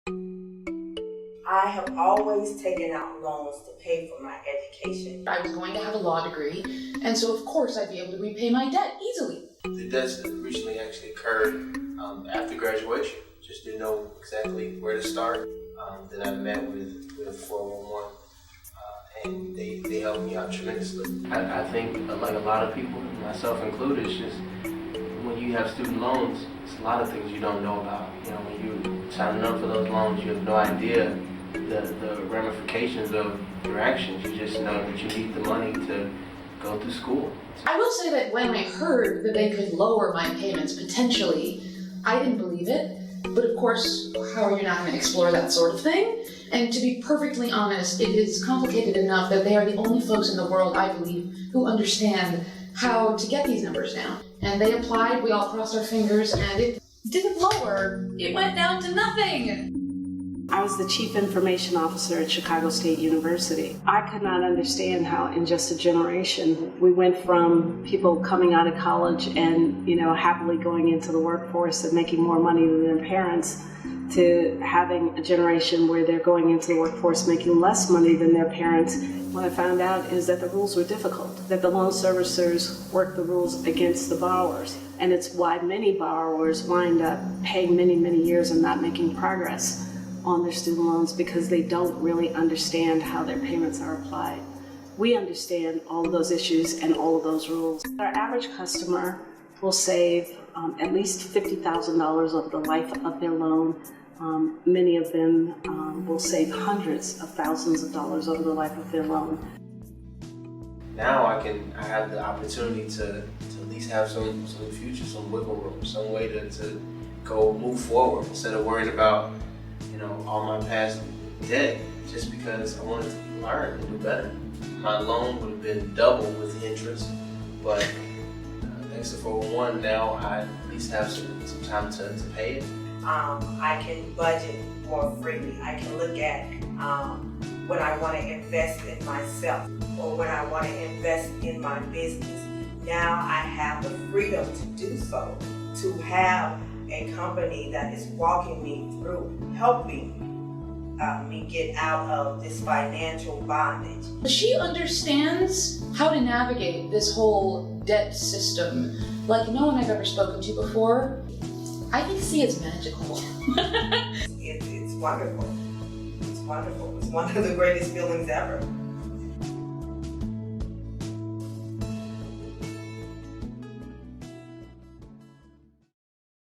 I have always taken out loans to pay for my education. I was going to have a law degree, and so of course I'd be able to repay my debt easily. The debts that recently actually occurred after graduation. Just didn't know exactly where to start. Then I met with 411, and they helped me out tremendously. I think, like a lot of people, myself included, it's just when you have student loans, it's a lot of things you don't know about. You know, when you're signing up for those loans, you have no idea the ramifications of your actions. You just know that you need the money to go through school. I will say that when I heard that they could lower my payments potentially, I didn't believe it. But of course, how are you not going to explore that sort of thing? And to be perfectly honest, it is complicated enough that they are the only folks in the world, I believe, who understand how to get these numbers down. And they applied, we all crossed our fingers, and it didn't lower. It went down to nothing. I was the chief information officer at Chicago State University. I could not understand how in just a generation we went from people coming out of college and, happily going into the workforce and making more money than their parents to having a generation where they're going into the workforce making less money than their parents. What I found out is that the rules were difficult, that the loan servicers worked the rules against the borrowers. And it's why many borrowers wind up paying many, many years and not making progress on their student loans because they don't really understand how their payments are applied. We understand all of those issues and all of those rules. Our average customer will save at least $50,000 over the life of their loan. Many of them will save hundreds of thousands of dollars over the life of their loan. Now I have the opportunity to at least have some future, some wiggle room, some way to go move forward instead of worrying about all my past debt just because I wanted to learn and do better. My loan would have been double with the interest, but thanks to 401 now I at least have some time to pay it. I can budget more freely. I can look at when I want to invest in myself or when I want to invest in my business. Now I have the freedom to do so, to have a company that is walking me through, helping me get out of this financial bondage. She understands how to navigate this whole debt system like no one I've ever spoken to before. I can see it's magical. It's wonderful. It's wonderful. It's one of the greatest feelings ever.